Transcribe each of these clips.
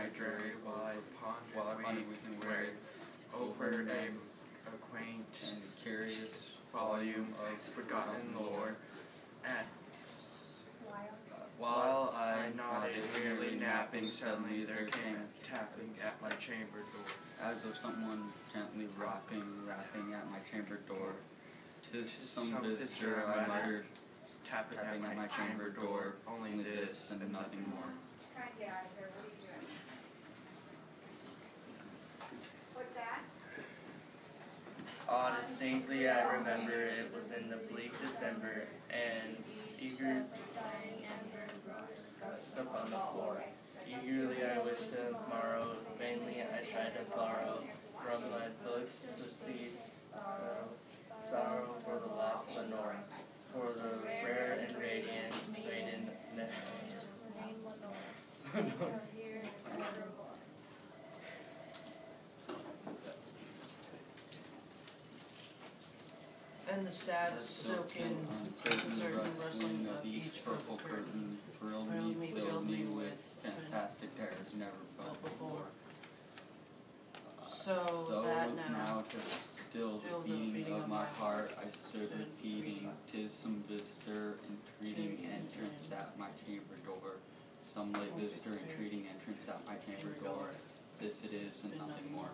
my dreary while I pondered weeping weary over a quaint and curious volume of forgotten lore. And while I nodded, merely napping, suddenly there came a tapping at my chamber door, as of someone gently rapping at my chamber door. "'Tis some visitor," I muttered, tapping at my chamber door, only this and nothing more. Trying to get out of here. What are you doing? What's that? Distinctly I remember it was in the bleak December, and eager upon the floor. Eagerly I wished tomorrow, vainly I tried to borrow from my books to cease sorrow for the lost Lenore, for the rare and radiant maiden Lenore. And the sad, silken, uncertain rustling of each purple curtain filled me with fantastic terrors never felt before. So that now to still the beating of my heart, I stood repeating, "'Tis some visitor entreating entrance at my chamber door. Some late visitor entreating entrance at my chamber door. This it is and nothing more."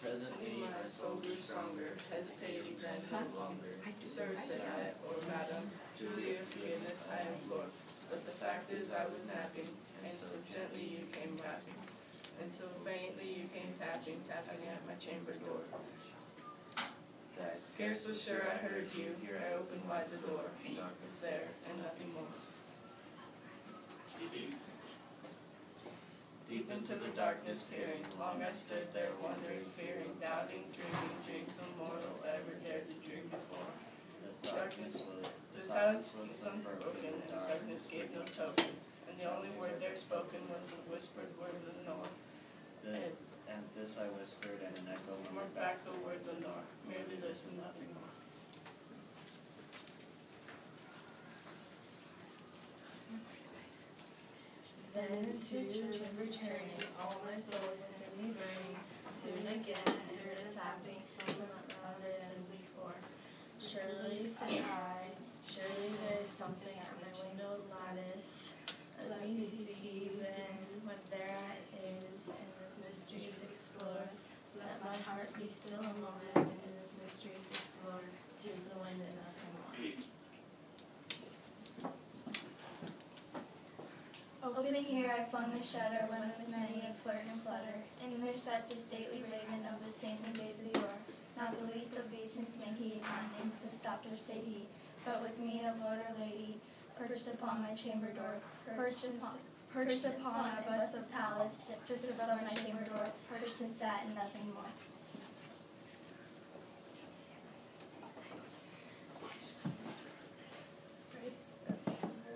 Presently my soul grew stronger, hesitating then no longer. "Sir," said I, "or madam, truly of forgiveness I implore. But the fact is I was napping, and so gently you came rapping, and so faintly you came tapping at my chamber door, that I scarce was sure I heard you. Here I opened wide the door, darkness there, and nothing more. Deep into the darkness peering, long I stood there wondering, fearing, doubting, dreaming some mortal ever dared to dream before. The silence was unbroken, and darkness gave no token, and the only word there spoken was the whispered word Lenore. And this I whispered, and an echo murmured back the word Lenore, merely this and nothing more. Then to church returning, all my soul within me burning. Soon again I heard a tapping, somewhat louder than before. "Surely," said I, "surely there is something at my window lattice. Let me see then what thereat is, and this mysteries explore. Let my heart be still a moment, and this mysteries explore. 'Tis the wind and nothing more." Opening here, I flung the shutter, when with many a flirt and flutter, and there sat the stately raven of the saintly days of yore. Not the least obeisance made he, not an instant stopped or stayed he, but with mien of lord or lady, perched upon my chamber door, perched upon a bust of Pallas, just above my chamber door, perched and sat and nothing more.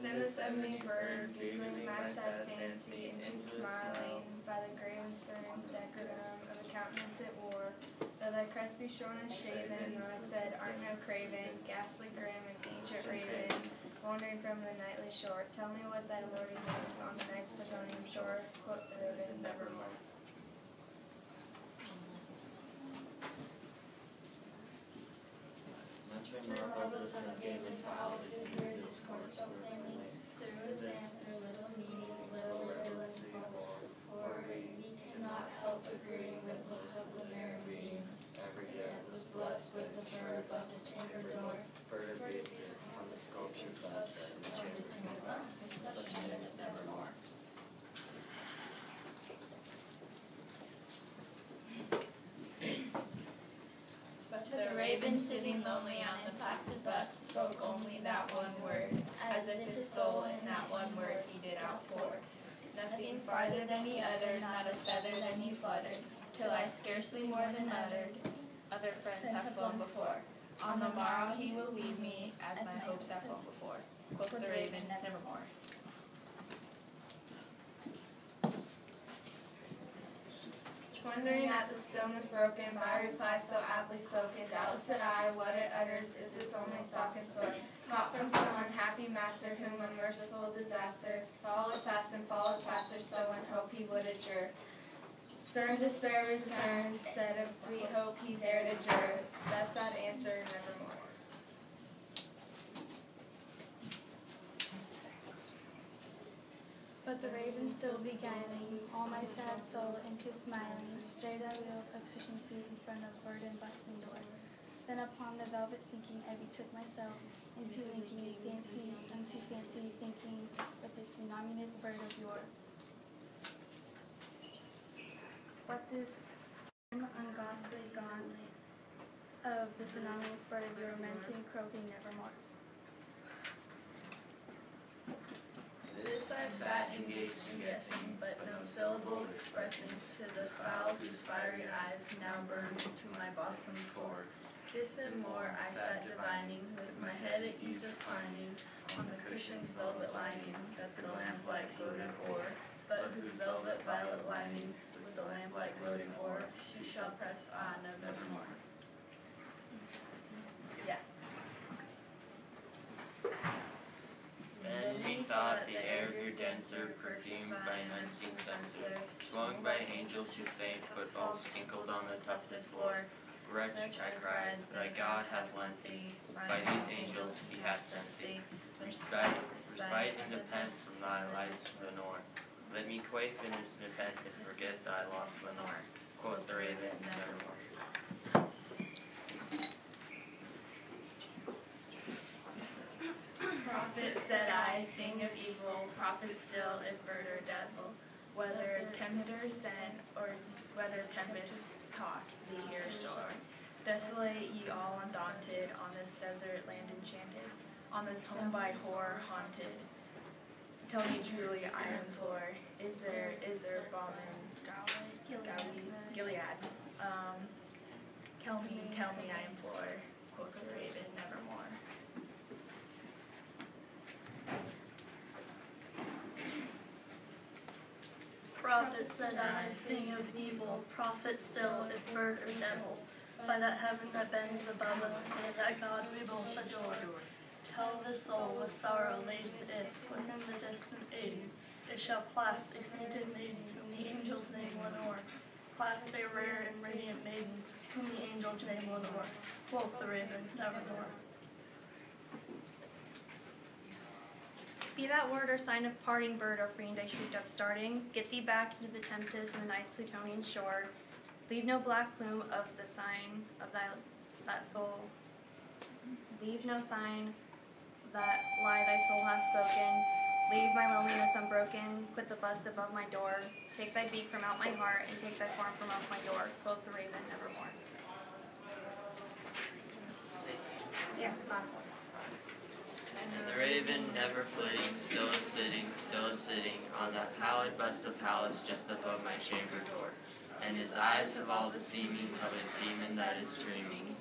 Then the suddenly bird, bugling my sad fancy into smiling, by the grave and stern decorum of the countenance it wore. Though thy crest be shorn and shaven, though I said, "Art no craven, ghastly grim and ancient raven, wandering from the nightly shore, tell me what thy lording is on the night's Plutonian shore," quoth the raven, "nevermore." Much marvelous and gaily foul to hear Discourse so plainly, through its answer little meaning, little and small, for we cannot help agreeing with looks of the mirror reading. every Yet was blessed with the bird above his chamber door, furtive gazing on the sculpture fast at his on his chamber. chamber door, Such a name is nevermore. But the raven sitting lonely on the placid bust spoke only that one word, as if his soul in that one word he did outpour. Nothing farther than he uttered, not a feather than he fluttered, till I scarcely more than uttered, "Other friends have flown before. On the morrow he will leave me, as my hopes have flown before." Quoth the raven, "nevermore." Wondering at the stillness broken by reply so aptly spoken, doubtless said I, what it utters is its only stock and store. not from some unhappy master whom a merciful disaster followed fast and followed faster, so in hope he would adjure. Stern despair returned, said of sweet hope he dared adjure. Thus that answer nevermore. But the raven still beguiling all my sad soul into smiling. Straight I wheeled a cushioned seat in front of bird and bustling door. Then upon the velvet sinking, I betook myself into linking fancy, thinking with this synonymous bird of yore. But this unghostly gauntlet of the synonymous bird of yore meant in croaking nevermore. This I sat engaged in guessing, but no syllable expressing to the fowl whose fiery eyes now burned into my bosom's core. This and more I sat divining, with my head at ease reclining on the cushion's velvet lining, that the lamplight gloated o'er, but whose velvet violet lining, with the lamplight gloating o'er, she shall press on nevermore. Yeah. Then methought the air grew denser, perfumed by an unseen censer, swung by angels whose faint footfalls tinkled on the tufted floor. Wretch, I cried, thy God hath lent thee, by these angels he hath sent thee, respite and depend from thy life's Lenore. Let me quaff in his nepent and forget thy lost Lenore, quoth the raven nevermore. Prophet, said I, thing of evil, prophet still, if bird or devil, whether tempter sent, or whether tempests toss thee here ashore. Desolate ye all undaunted, on this desert land enchanted, on this home by horror haunted. Tell me truly, I implore, is there balm in Gilead? Tell me, I implore, quoth the raven nevermore. Prophet, said I, thing of evil, prophet still, if bird or devil, by that heaven that bends above us, and that God we both adore. Tell the soul with sorrow laden if, within the distant Eden, it shall clasp a sainted maiden, whom the angels name Lenore. Clasp a rare and radiant maiden, whom the angels name Lenore. Quoth the raven, nevermore. Be that word or sign of parting, bird or fiend, I shrieked upstarting. Get thee back into the tempest and the nice Plutonian shore. Leave no black plume of the sign of that soul. Leave no sign that lie thy soul hath spoken. Leave my loneliness unbroken. Quit the bust above my door. Take thy beak from out my heart, and take thy form from off my door. Quoth the raven nevermore. Yes, last one. And the raven, never flitting, still a sitting, on that pallid bust of Pallas just above my chamber door. And his eyes have all the seeming of a demon that is dreaming,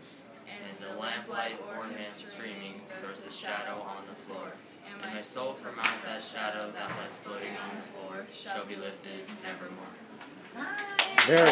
and the lamplight o'er him streaming throws a shadow on the floor. And my soul from out that shadow that lies floating on the floor shall be lifted nevermore. Very